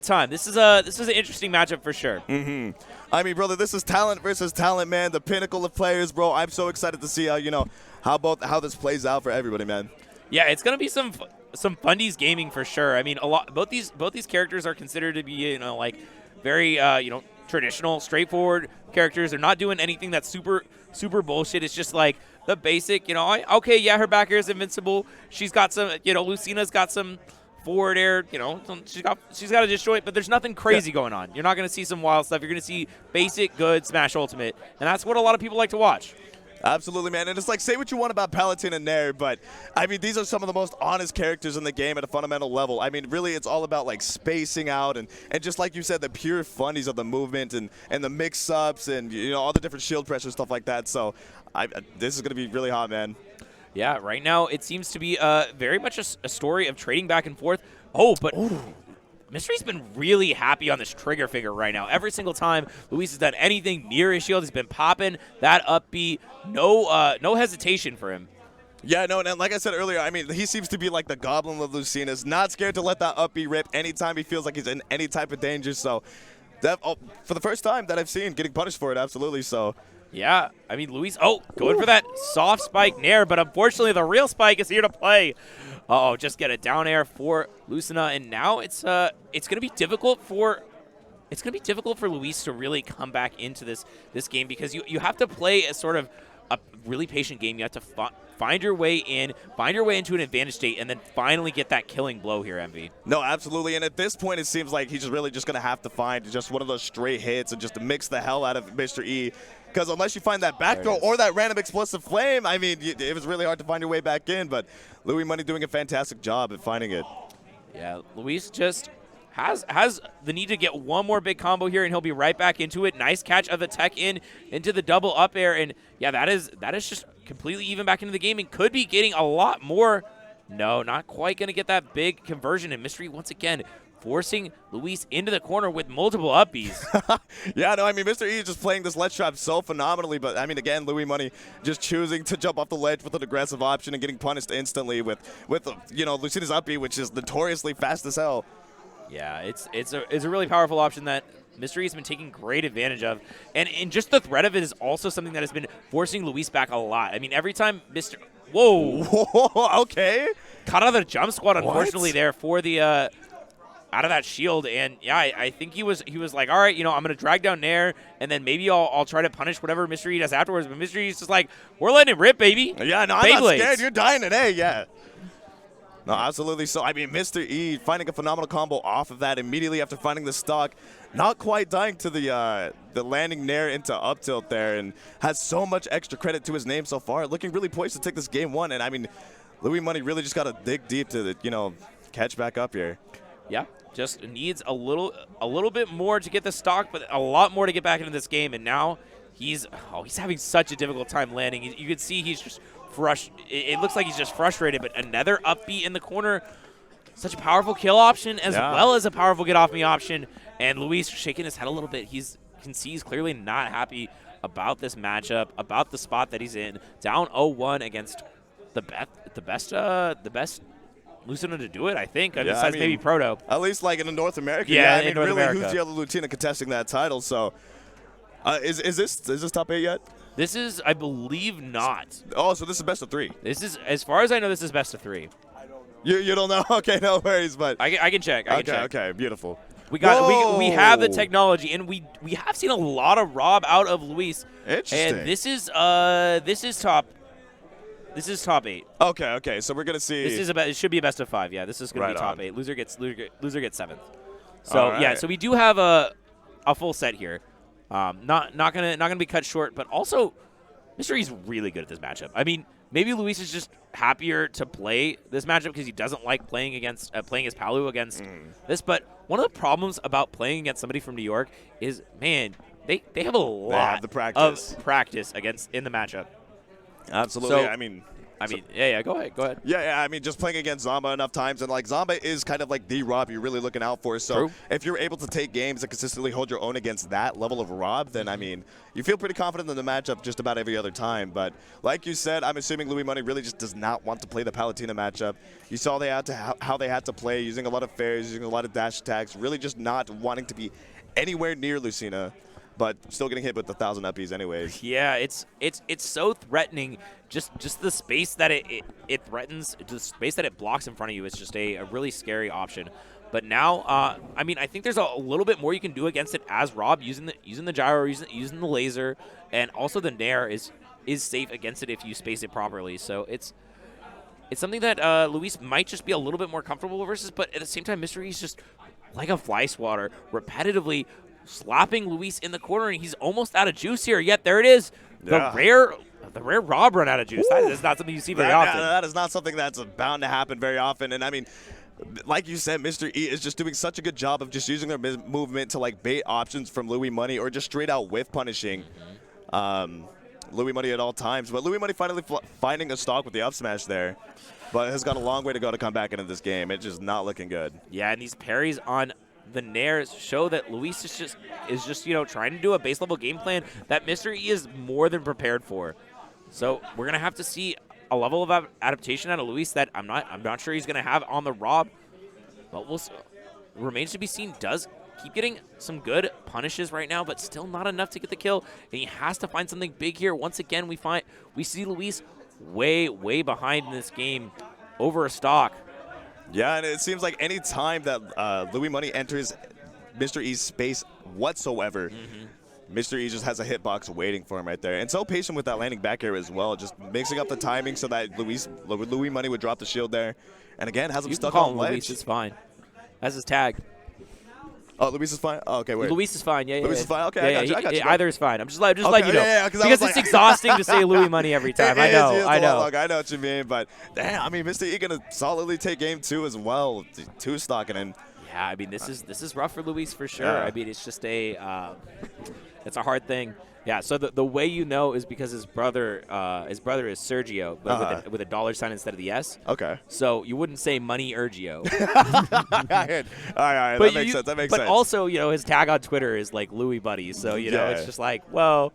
time. This is an interesting matchup for sure. I mean, brother, this is talent versus talent, man. The pinnacle of players, bro. I'm so excited to see how this plays out for everybody, man. Yeah, it's gonna be some fundies gaming for sure. I mean, both these characters are considered to be like very traditional, straightforward characters. They're not doing anything that's super bullshit. It's just like the basic, okay, yeah, her back air is invincible. She's got some, Lucina's got some forward air, she's got a disjoint, but there's nothing crazy going on. You're not going to see some wild stuff. You're going to see basic, good Smash Ultimate, and that's what a lot of people like to watch. Absolutely, man. And it's like, say what you want about Palutena and Nair, but, I mean, these are some of the most honest characters in the game at a fundamental level. I mean, really, it's all about, like, spacing out and just like you said, the pure funnies of the movement and the mix-ups and, all the different shield pressure, stuff like that. So, this is going to be really hot, man. Yeah, right now it seems to be very much a story of trading back and forth. Oh, but Mystery's been really happy on this trigger finger right now. Every single time Luis has done anything near his shield, he's been popping that up B. No hesitation for him. Yeah, no, and like I said earlier, I mean, he seems to be like the goblin of Lucina. Is not scared to let that up B rip anytime he feels like he's in any type of danger. So, for the first time that I've seen, getting punished for it, absolutely. So. Yeah, I mean, Luis, going for that soft spike Nair, but unfortunately the real spike is here to play. Just get a down air for Lucina, and now it's going to be difficult for Luis to really come back into this game, because you have to play a sort of a really patient game. You have to find your way into an advantage state, and then finally get that killing blow here, MV. No, absolutely. And at this point, it seems like he's really just going to have to find just one of those straight hits and just mix the hell out of Mr. E. Because unless you find that back throw or that random explosive flame, I mean, it was really hard to find your way back in. But Louis Money doing a fantastic job at finding it. Yeah, Luis just has the need to get one more big combo here, and he'll be right back into it. Nice catch of the tech into the double up air, and yeah, that is just completely even back into the game, and could be getting a lot more. No, not quite going to get that big conversion, and Mystery once again forcing Luis into the corner with multiple up Bs. Yeah, no, I mean, Mr. E is just playing this ledge trap so phenomenally, but I mean, again, Louis Money just choosing to jump off the ledge with an aggressive option and getting punished instantly with Lucina's up B, which is notoriously fast as hell. Yeah, it's a really powerful option that Mystery has been taking great advantage of. And just the threat of it is also something that has been forcing Luis back a lot. I mean, every time Mr. Whoa, okay. Caught out of the jump squad, unfortunately, there for the out of that shield. And yeah, I think he was like, all right, I'm going to drag down Nair, and then maybe I'll try to punish whatever Mystery does afterwards. But Mystery's just like, we're letting him rip, baby. Yeah, no, I'm not scared. You're dying today, yeah. No, absolutely. So, I mean, Mr. E finding a phenomenal combo off of that immediately after finding the stock. Not quite dying to the landing Nair into up tilt there, and has so much extra credit to his name so far. Looking really poised to take this game one. And, I mean, Louis Money really just got to dig deep to, catch back up here. Yeah, just needs a little bit more to get the stock, but a lot more to get back into this game. And now he's having such a difficult time landing. You can see he's just it looks like he's just frustrated, but another up B in the corner. Such a powerful kill option as well as a powerful get off me option. And Luis shaking his head a little bit. You can see he's clearly not happy about this matchup, about the spot that he's in. Down 0-1 against the best Lucina to do it, I think. Besides maybe Proto. At least like in the North America. Yeah, I mean, in North really, America. who's the other Lucina contesting that title? So, is this top 8 yet? This is, I believe, not. Oh, so this is best of 3. This is, as far as I know, this is best of 3. You don't know? Okay, no worries, but I can check. Okay, beautiful. We have the technology, and we have seen a lot of rob out of Luis. Interesting. And this is top 8. Okay. So we're gonna see. It should be a best of 5. Yeah, this is gonna be top 8. Loser gets 7th. So right. yeah, so we do have a full set here. Not gonna be cut short, but also Mystery's really good at this matchup. I mean, maybe Luis is just happier to play this matchup because he doesn't like playing as Palu against this. But one of the problems about playing against somebody from New York is, man, they have a lot of practice in the matchup. Absolutely. So, I mean, I mean, yeah, go ahead. Yeah, I mean, just playing against Zamba enough times, and like Zamba is kind of like the Rob you're really looking out for. So True. if you're able to take games and consistently hold your own against that level of Rob, then I mean, you feel pretty confident in the matchup just about every other time. But like you said, I'm assuming Louis Money really just does not want to play the Palutena matchup. You saw they had to how they had to play, using a lot of fairs, using a lot of dash attacks, really just not wanting to be anywhere near Lucina, but still getting hit with 1,000 uppies anyways. Yeah, it's so threatening. Just the space that it threatens, the space that it blocks in front of you is just a really scary option. But now, I mean, I think there's a little bit more you can do against it as Rob, using the gyro, using the laser, and also the nair is safe against it if you space it properly. So it's something that Luis might just be a little bit more comfortable versus, but at the same time, Mr. E's just like a fly swatter, repetitively slapping Luis in the corner, and he's almost out of juice here. Yet there it is, the rare Rob run out of juice. That is not something you see very often. That is not something that's bound to happen very often. And I mean, like you said, Mr. E is just doing such a good job of just using their movement to like bait options from Louis Money or just straight out whiff punishing Louis Money at all times. But Louis Money finally finding a stock with the up smash there, but has got a long way to go to come back into this game. It's just not looking good. Yeah, and these parries on the nairs show that Luis is just trying to do a base level game plan that Mr. E is more than prepared for. So we're gonna have to see a level of adaptation out of Luis that I'm not sure he's gonna have on the Rob, but remains to be seen. Does keep getting some good punishes right now, but still not enough to get the kill, and he has to find something big here. Once again, we see Luis way behind in this game over a stock. Yeah, and it seems like any time that Louis Money enters Mr. E's space whatsoever, Mr. E just has a hitbox waiting for him right there. And so patient with that landing back air as well, just mixing up the timing so that Louis Money would drop the shield there. And again, has him stuck on ledge. Luis is fine. That's his tag. Oh, Luis is fine? Oh, okay, wait. Luis is fine, yeah. Luis is fine? Okay, I got you. Either is fine. I'm just letting you know. Yeah, because it's exhausting to say Louis Money every time. I know. I know what you mean, but damn, I mean, Mr. E going to solidly take game 2 as well. 2 stocking in. Yeah, I mean, this is rough for Luis for sure. Yeah. I mean, it's just it's a hard thing. Yeah, so the way you know is because his brother is Sergio, but with a dollar sign instead of the S. Okay. So you wouldn't say Money Ergio. All right, that makes sense. But also, his tag on Twitter is like Louis Buddy, so it's just like, well.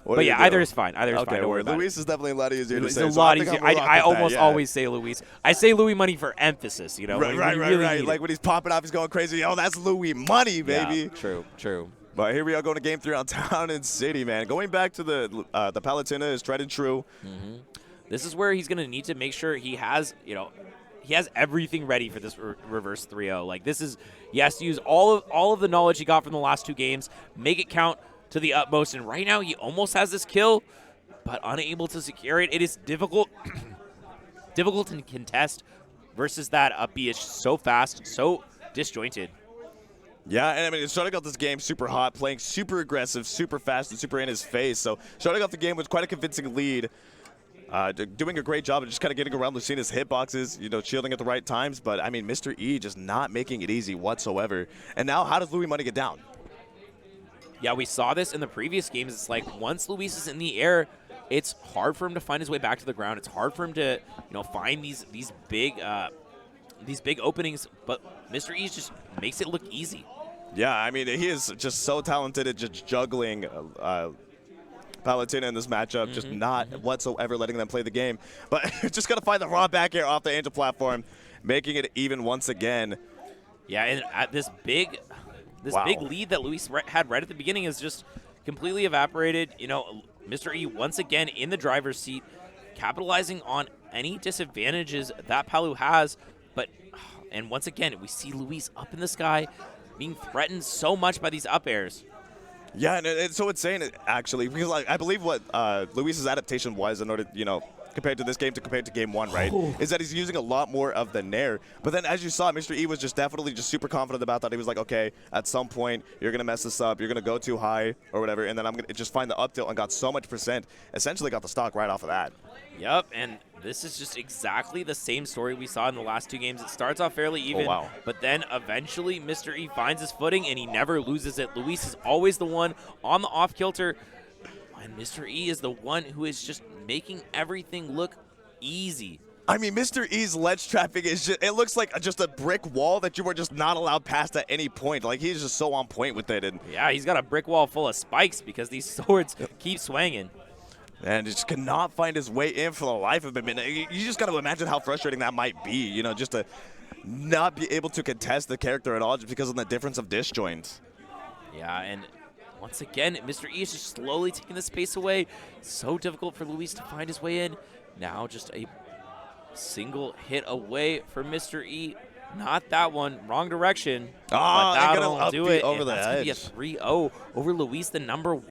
But yeah, either is fine. Either is fine. Don't worry about Luis is definitely a lot easier to say. It's a lot easier. I almost always say Luis. I say Louis Money for emphasis, Right. Like when he's popping off, he's going crazy. Oh, that's Louis Money, baby. Yeah, true. But here we are going to game 3 on Town and City, man. Going back to the Palutena is tried and true. This is where he's going to need to make sure he has, he has everything ready for this reverse 3-0. Like he has to use all of the knowledge he got from the last 2 games, make it count to the utmost. And right now he almost has this kill, but unable to secure it. It is difficult to contest versus that up B. It's so fast, so disjointed. Yeah, and I mean, starting out this game super hot, playing super aggressive, super fast, and super in his face. So starting off the game with quite a convincing lead, doing a great job of just kind of getting around Lucina's hitboxes, shielding at the right times. But, I mean, Mr. E just not making it easy whatsoever. And now how does Louis Money get down? Yeah, we saw this in the previous games. It's like once Luis is in the air, it's hard for him to find his way back to the ground. It's hard for him to, find these big openings. But Mr. E just makes it look easy. Yeah, I mean, he is just so talented at just juggling Palutena in this matchup, just not whatsoever letting them play the game. But just got to find the raw back air off the Angel platform, making it even once again. Yeah, and at this big lead that Luis had right at the beginning is just completely evaporated. Mr. E once again in the driver's seat, capitalizing on any disadvantages that Palu has. And once again, we see Luis up in the sky, being threatened so much by these up airs. Yeah, and it's so insane, actually, because I believe what Luis's adaptation was in order, compared to this game compared to game 1, right, is that he's using a lot more of the nair. But then, as you saw, Mr. E was just definitely just super confident about that. He was like, okay, at some point, you're going to mess this up. You're going to go too high or whatever, and then I'm going to just find the up tilt and got so much %. Essentially got the stock right off of that. Yep, and this is just exactly the same story we saw in the last 2 games. It starts off fairly even, but then eventually Mr. E finds his footing, and he never loses it. Luis is always the one on the off-kilter, and Mr. E is the one who is just making everything look Easy. I mean, Mr. E's ledge trapping is just, it looks like just a brick wall that you were just not allowed past at any point. Like, he's just so on point with it. And Yeah, he's got a brick wall full of spikes because these swords keep swinging. And just cannot find his way in for the life of him. And you just got to imagine how frustrating that might be, you know, just to not be able to contest the character at all just because of the difference of disjoints. Yeah, and once again, Mr. E is just slowly taking the space away. So difficult for Luis to find his way in. Now just a single hit away from Mr. E. Not that one. Wrong direction. Ah, but that'll do it. over the That's edge. going to be a 3-0 over Luis, the #1